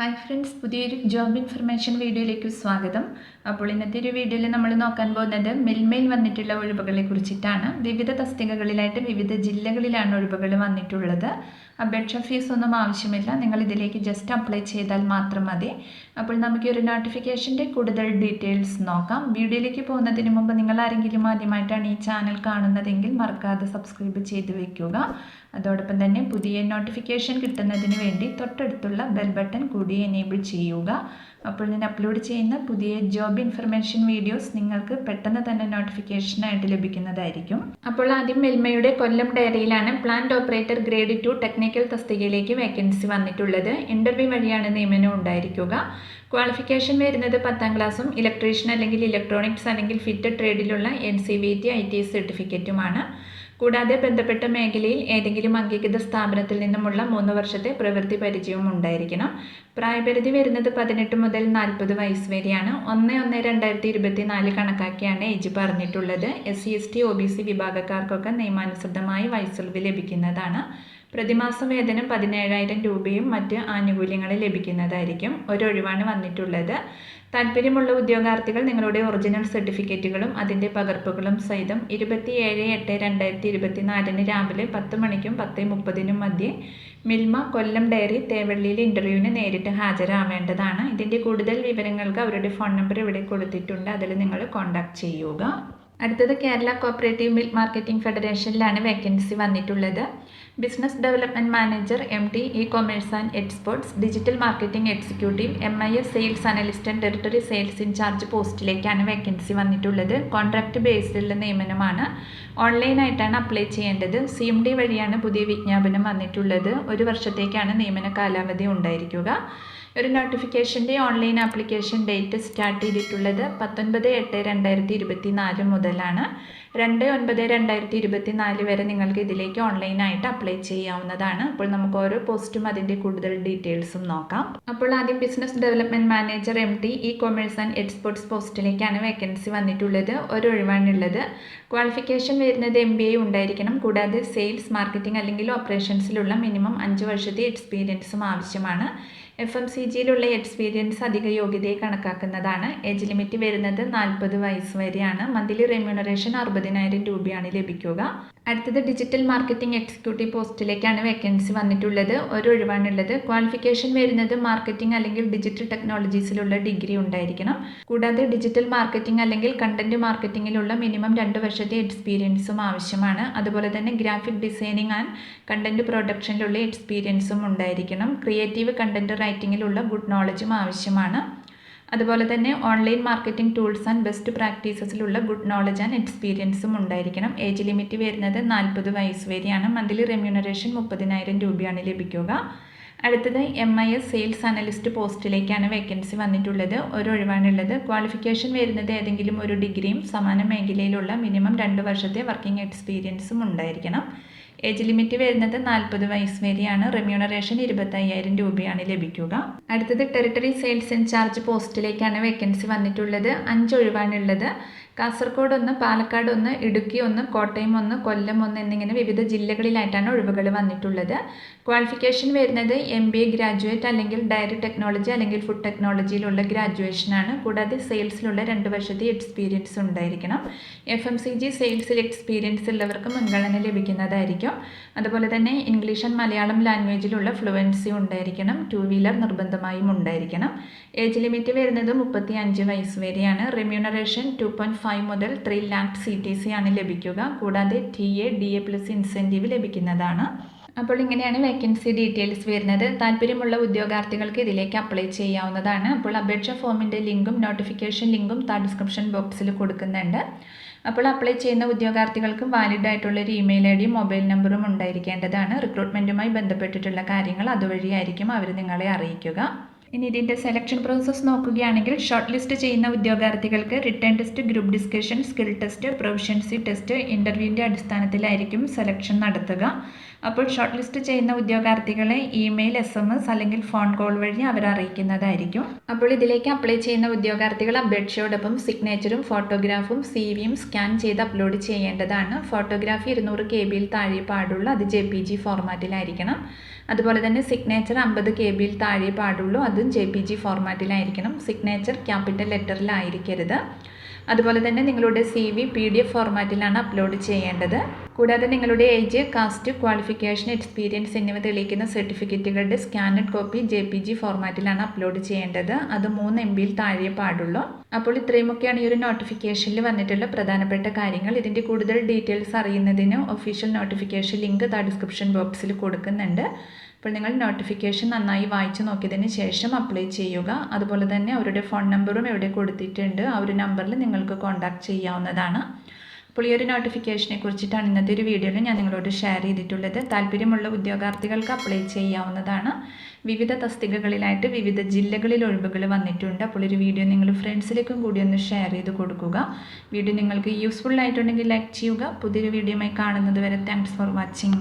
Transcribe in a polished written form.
Hi friends, പുതിയൊരു job information വീഡിയോയിലേക്ക് സ്വാഗതം. അപ്പോൾ ഇന്നത്തെ ഒരു വീഡിയോയിൽ നമ്മൾ നോക്കാൻ പോകുന്നത് മിൽമയിൽ വന്നിട്ടുള്ള ഒഴിവുകളെ കുറിച്ചിട്ടാണ്. വിവിധ തസ്തികകളിലായിട്ട് വിവിധ ജില്ലകളിലാണ് ഒഴിവുകൾ വന്നിട്ടുള്ളത്. അപേക്ഷ ഫീസ് ഒന്നും ആവശ്യമില്ല, നിങ്ങൾ ഇതിലേക്ക് ജസ്റ്റ് അപ്ലൈ ചെയ്താൽ മാത്രം മതി. അപ്പോൾ നമുക്ക് ഒരു നോട്ടിഫിക്കേഷൻ്റെ കൂടുതൽ ഡീറ്റെയിൽസ് നോക്കാം. വീഡിയോയിലേക്ക് പോകുന്നതിന് മുമ്പ് നിങ്ങൾ ആരെങ്കിലും ആദ്യമായിട്ടാണ് ഈ ചാനൽ കാണുന്നതെങ്കിൽ മറക്കാതെ സബ്സ്ക്രൈബ് ചെയ്ത് വയ്ക്കുക. അതോടൊപ്പം തന്നെ പുതിയ നോട്ടിഫിക്കേഷൻ കിട്ടുന്നതിന് വേണ്ടി തൊട്ടടുത്തുള്ള ബെൽ ബട്ടൺ കൂടി എനേബിൾ ചെയ്യുക. അപ്പോൾ ഞാൻ അപ്ലോഡ് ചെയ്യുന്ന പുതിയ ജോബ് ഇൻഫർമേഷൻ വീഡിയോസ് നിങ്ങൾക്ക് പെട്ടെന്ന് തന്നെ നോട്ടിഫിക്കേഷനായിട്ട് ലഭിക്കുന്നതായിരിക്കും. അപ്പോൾ ആദ്യം മിൽമയുടെ കൊല്ലം ഡയറിയിലാണ് പ്ലാന്റ് ഓപ്പറേറ്റർ ഗ്രേഡ് 2 ടെക്നിക്കൽ തസ്തികയിലേക്ക് വേക്കൻസി വന്നിട്ടുള്ളത്. ഇൻ്റർവ്യൂ വഴിയാണ് നിയമനം ഉണ്ടായിരിക്കുക. ക്വാളിഫിക്കേഷൻ വരുന്നത് 10ാം ക്ലാസ്സും ഇലക്ട്രീഷ്യൻ അല്ലെങ്കിൽ ഇലക്ട്രോണിക്സ് അല്ലെങ്കിൽ ഫിറ്റഡ് ട്രേഡിലുള്ള NCVT ITS സർട്ടിഫിക്കറ്റുമാണ്. കൂടാതെ ബന്ധപ്പെട്ട മേഖലയിൽ ഏതെങ്കിലും അംഗീകൃത സ്ഥാപനത്തിൽ നിന്നുമുള്ള 3 വർഷത്തെ പ്രവൃത്തി പരിചയവും ഉണ്ടായിരിക്കണം. പ്രായപരിധി വരുന്നത് 18 മുതൽ 40 വയസ്സ് വരെയാണ്. 1/1/2024 കണക്കാക്കിയാണ് ഏജ് പറഞ്ഞിട്ടുള്ളത്. SC ST OBC വിഭാഗക്കാർക്കൊക്കെ നിയമാനുസൃതമായി വയസ്സിളവ് ലഭിക്കുന്നതാണ്. പ്രതിമാസ വേതനം 17,000 രൂപയും മറ്റ് ആനുകൂല്യങ്ങൾ ലഭിക്കുന്നതായിരിക്കും. ഒരൊഴിവാണ് വന്നിട്ടുള്ളത്. താല്പര്യമുള്ള ഉദ്യോഗാർത്ഥികൾ നിങ്ങളുടെ ഒറിജിനൽ സർട്ടിഫിക്കറ്റുകളും അതിൻ്റെ പകർപ്പുകളും സഹിതം 27/8/2024 രാവിലെ 10 മണിക്കും 10:30 മധ്യേ മിൽമ കൊല്ലം ഡയറി തേവള്ളിയിലെ ഇൻ്റർവ്യൂവിന് നേരിട്ട് ഹാജരാവേണ്ടതാണ്. ഇതിൻ്റെ കൂടുതൽ വിവരങ്ങൾക്ക് അവരുടെ ഫോൺ നമ്പർ ഇവിടെ കൊടുത്തിട്ടുണ്ട്, അതിൽ നിങ്ങൾ കോൺടാക്ട് ചെയ്യുക. അടുത്തത് കേരള കോപ്പറേറ്റീവ് മിൽക്ക് മാർക്കറ്റിംഗ് ഫെഡറേഷനിലാണ് വേക്കൻസി വന്നിട്ടുള്ളത്. Business development manager MD e-commerce and exports digital marketing executive MIS sales analyst and territory sales in-charge പോസ്റ്റിലേക്കാണ് വേക്കൻസി വന്നിട്ടുള്ളത്. കോൺട്രാക്റ്റ് ബേസിലുള്ള നിയമനമാണ്. ഓൺലൈനായിട്ടാണ് അപ്ലൈ ചെയ്യേണ്ടത്. CMD വഴിയാണ് പുതിയ വിജ്ഞാപനം വന്നിട്ടുള്ളത്. 1 വർഷത്തേക്കാണ് നിയമന കാലാവധി ഉണ്ടായിരിക്കുക. ഒരു നോട്ടിഫിക്കേഷൻ്റെ ഓൺലൈൻ ആപ്ലിക്കേഷൻ ഡേറ്റ് സ്റ്റാർട്ട് ചെയ്തിട്ടുള്ളത് 19/8/2024 മുതലാണ്. 2/9/2024 വരെ നിങ്ങൾക്ക് ഇതിലേക്ക് ഓൺലൈനായിട്ട് അപ്ലൈ ചെയ്യാവുന്നതാണ്. അപ്പോൾ നമുക്ക് ഓരോ പോസ്റ്റും അതിൻ്റെ കൂടുതൽ ഡീറ്റെയിൽസും നോക്കാം. അപ്പോൾ ആദ്യം business development manager MD e-commerce and exports പോസ്റ്റിലേക്കാണ് വേക്കൻസി വന്നിട്ടുള്ളത്. ഒരു ഒഴിവാണുള്ളത്. ക്വാളിഫിക്കേഷൻ വരുന്നത് MBA ഉണ്ടായിരിക്കണം. കൂടാതെ സെയിൽസ്, മാർക്കറ്റിംഗ് അല്ലെങ്കിൽ ഓപ്പറേഷൻസിലുള്ള മിനിമം 5 വർഷത്തെ എക്സ്പീരിയൻസും ആവശ്യമാണ്. FMCGയിലുള്ള എക്സ്പീരിയൻസ് അധിക യോഗ്യതയെ കണക്കാക്കുന്നതാണ്. ഏജ് ലിമിറ്റ് വരുന്നത് 40 വയസ്സ് വരെയാണ്. മന്ത്ലി റെമ്യൂണറേഷൻ 60,000 രൂപയാണ് ലഭിക്കുക. അടുത്തത് ഡിജിറ്റൽ മാർക്കറ്റിംഗ് എക്സിക്യൂട്ടീവ് പോസ്റ്റിലേക്കാണ് വേക്കൻസി വന്നിട്ടുള്ളത്. ഒരു ഒഴിവാണുള്ളത്. ക്വാളിഫിക്കേഷൻ വരുന്നത് മാർക്കറ്റിംഗ് അല്ലെങ്കിൽ ഡിജിറ്റൽ ടെക്നോളജീസിലുള്ള ഡിഗ്രി ഉണ്ടായിരിക്കണം. കൂടാതെ ഡിജിറ്റൽ മാർക്കറ്റിംഗ് അല്ലെങ്കിൽ കണ്ടന്റ് മാർക്കറ്റിംഗിലുള്ള മിനിമം 2 വർഷത്തെ എക്സ്പീരിയൻസും ആവശ്യമാണ്. അതുപോലെ തന്നെ ഗ്രാഫിക് ഡിസൈനിങ് ആൻഡ് കണ്ടന്റ് പ്രൊഡക്ഷനിലുള്ള എക്സ്പീരിയൻസും ഉണ്ടായിരിക്കണം. ക്രിയേറ്റീവ് കണ്ടന്റ് റൈറ്റിങ്ങിലുള്ള ഗുഡ് നോളജും ആവശ്യമാണ്. അതുപോലെ തന്നെ online marketing tools and best പ്രാക്ടീസസിലുള്ള ഗുഡ് നോളജ് ആൻഡ് എക്സ്പീരിയൻസും ഉണ്ടായിരിക്കണം. ഏജ് ലിമിറ്റ് വരുന്നത് 40 വയസ്സ് വരെയാണ്. മന്ത്ലി റെമ്യൂണറേഷൻ 30,000 രൂപയാണ് ലഭിക്കുക. അടുത്തത് MIS സെയിൽസ് അനലിസ്റ്റ് പോസ്റ്റിലേക്കാണ് വേക്കൻസി വന്നിട്ടുള്ളത്. ഒരു ഒഴിവാണുള്ളത്. ക്വാളിഫിക്കേഷൻ വരുന്നത് ഏതെങ്കിലും ഒരു ഡിഗ്രിയും സമാന മേഖലയിലുള്ള മിനിമം 2 വർഷത്തെ വർക്കിംഗ് എക്സ്പീരിയൻസും ഉണ്ടായിരിക്കണം. ഏജ് ലിമിറ്റ് വരുന്നത് 40 വയസ്സ് വരെയാണ്. റെമ്യൂണറേഷൻ 25,000 രൂപയാണ് ലഭിക്കുക. അടുത്തത് ടെറിട്ടറി സെയിൽസ് ഇൻചാർജ് പോസ്റ്റിലേക്കാണ് വേക്കൻസി വന്നിട്ടുള്ളത്. 5 ഒഴിവാണുള്ളത്. കാസർഗോഡ് 1, പാലക്കാട് 1, ഇടുക്കി 1, കോട്ടയം 1, കൊല്ലം 1 എന്നിങ്ങനെ വിവിധ ജില്ലകളിലായിട്ടാണ് ഒഴിവുകൾ വന്നിട്ടുള്ളത്. ക്വാളിഫിക്കേഷൻ വരുന്നത് MBA ഗ്രാജുവേറ്റ് അല്ലെങ്കിൽ ഡയറി ടെക്നോളജി അല്ലെങ്കിൽ ഫുഡ് ടെക്നോളജിയിലുള്ള ഗ്രാജുവേഷനാണ്. കൂടാതെ സെയിൽസിലുള്ള 2 വർഷത്തെ എക്സ്പീരിയൻസ് ഉണ്ടായിരിക്കണം. FMCG സെയിൽസിൽ എക്സ്പീരിയൻസ് ഉള്ളവർക്ക് മുൻഗണന ലഭിക്കുന്നതായിരിക്കും. അതുപോലെ തന്നെ ഇംഗ്ലീഷ് ആൻഡ് മലയാളം ലാംഗ്വേജിലുള്ള ഫ്ലുവൻസി ഉണ്ടായിരിക്കണം. 2 വീലർ നിർബന്ധമായും ഉണ്ടായിരിക്കണം. ഏജ് ലിമിറ്റ് വരുന്നത് 35 വയസ്സ് വരെയാണ്. റെമ്യൂണറേഷൻ 2.5 മുതൽ 3 lakh CTC ആണ് ലഭിക്കുക. കൂടാതെ TA DA പ്ലസ് ഇൻസെൻറ്റീവ് ലഭിക്കുന്നതാണ്. അപ്പോൾ ഇങ്ങനെയാണ് വേക്കൻസി ഡീറ്റെയിൽസ് വരുന്നത്. താല്പര്യമുള്ള ഉദ്യോഗാർത്ഥികൾക്ക് ഇതിലേക്ക് അപ്ലൈ ചെയ്യാവുന്നതാണ്. അപ്പോൾ അപേക്ഷ ഫോമിൻ്റെ ലിങ്കും നോട്ടിഫിക്കേഷൻ ലിങ്കും ഡിസ്ക്രിപ്ഷൻ ബോക്സിൽ കൊടുക്കുന്നുണ്ട്. അപ്പോൾ അപ്ലൈ ചെയ്യുന്ന ഉദ്യോഗാർത്ഥികൾക്ക് വാലിഡ് ആയിട്ടുള്ളൊരു ഇമെയിൽ ID മൊബൈൽ നമ്പറും ഉണ്ടായിരിക്കേണ്ടതാണ്. റിക്രൂട്ട്മെൻറ്റുമായി ബന്ധപ്പെട്ടിട്ടുള്ള കാര്യങ്ങൾ അതുവഴിയായിരിക്കും അവർ നിങ്ങളെ അറിയിക്കുക. ഇനി ഇതിൻ്റെ സെലക്ഷൻ പ്രോസസ്സ് നോക്കുകയാണെങ്കിൽ ഷോർട്ട് ലിസ്റ്റ് ചെയ്യുന്ന ഉദ്യോഗാർത്ഥികൾക്ക് written test, group discussion, skill test, proficiency test ഇൻ്റർവ്യൂവിൻ്റെ അടിസ്ഥാനത്തിലായിരിക്കും സെലക്ഷൻ നടത്തുക. അപ്പോൾ ഷോർട്ട് ലിസ്റ്റ് ചെയ്യുന്ന ഉദ്യോഗാർത്ഥികളെ ഇമെയിൽ, SMS അല്ലെങ്കിൽ ഫോൺ കോൾ വഴി അവർ അറിയിക്കുന്നതായിരിക്കും. അപ്പോൾ ഇതിലേക്ക് അപ്ലൈ ചെയ്യുന്ന ഉദ്യോഗാർത്ഥികൾ അപേക്ഷയോടൊപ്പം സിഗ്നേച്ചറും ഫോട്ടോഗ്രാഫും CVയും സ്കാൻ ചെയ്ത് അപ്ലോഡ് ചെയ്യേണ്ടതാണ്. ഫോട്ടോഗ്രാഫി 200 KB താഴെ പാടുള്ള, അത് JPG ഫോർമാറ്റിലായിരിക്കണം. അതുപോലെ തന്നെ സിഗ്നേച്ചർ 50 KB താഴെ പാടുള്ളൂ. അതും JPG ഫോർമാറ്റിലായിരിക്കണം. സിഗ്നേച്ചർ ക്യാപിറ്റൽ ലെറ്ററിലായിരിക്കരുത്. അതുപോലെ തന്നെ നിങ്ങളുടെ CV PDF ഫോർമാറ്റിലാണ് അപ്ലോഡ് ചെയ്യേണ്ടത്. കൂടാതെ നിങ്ങളുടെ ഏജ്, കാസ്റ്റ്, ക്വാളിഫിക്കേഷൻ, എക്സ്പീരിയൻസ് എന്നിവ തെളിയിക്കുന്ന സർട്ടിഫിക്കറ്റുകളുടെ സ്കാനഡ് കോപ്പി JPG ഫോർമാറ്റിലാണ് അപ്ലോഡ് ചെയ്യേണ്ടത്. അത് 3 MB താഴെ പാടുള്ളൂ. അപ്പോൾ ഇത്രയുമൊക്കെയാണ് ഈ ഒരു നോട്ടിഫിക്കേഷനിൽ വന്നിട്ടുള്ള പ്രധാനപ്പെട്ട കാര്യങ്ങൾ. ഇതിൻ്റെ കൂടുതൽ ഡീറ്റെയിൽസ് അറിയുന്നതിന് ഒഫീഷ്യൽ നോട്ടിഫിക്കേഷൻ ലിങ്ക് ഡിസ്ക്രിപ്ഷൻ ബോക്സിൽ കൊടുക്കുന്നുണ്ട്. അപ്പോൾ നിങ്ങൾ നോട്ടിഫിക്കേഷൻ നന്നായി വായിച്ചു നോക്കിയതിന് ശേഷം അപ്ലൈ ചെയ്യുക. അതുപോലെ തന്നെ അവരുടെ ഫോൺ നമ്പറും ഇവിടെ കൊടുത്തിട്ടുണ്ട്. ആ ഒരു നമ്പറിൽ നിങ്ങൾക്ക് കോൺടാക്ട് ചെയ്യാവുന്നതാണ്. അപ്പോൾ ഈ ഒരു നോട്ടിഫിക്കേഷനെ കുറിച്ചിട്ടാണ് ഇന്നത്തെ ഒരു വീഡിയോയിൽ ഞാൻ നിങ്ങളോട് ഷെയർ ചെയ്തിട്ടുള്ളത്. താല്പര്യമുള്ള ഉദ്യോഗാർത്ഥികൾക്ക് അപ്ലൈ ചെയ്യാവുന്നതാണ്. വിവിധ തസ്തികകളിലായിട്ട് വിവിധ ജില്ലകളിൽ ഒഴിവുകൾ വന്നിട്ടുണ്ട്. അപ്പോൾ ഒരു വീഡിയോ നിങ്ങൾ ഫ്രണ്ട്സിലേക്കും കൂടി ഒന്ന് ഷെയർ ചെയ്ത് കൊടുക്കുക. വീഡിയോ നിങ്ങൾക്ക് യൂസ്ഫുൾ ആയിട്ടുണ്ടെങ്കിൽ ലൈക്ക് ചെയ്യുക. പുതിയൊരു വീഡിയോയുമായി കാണുന്നത് വരെ താങ്ക്സ് ഫോർ വാച്ചിങ്.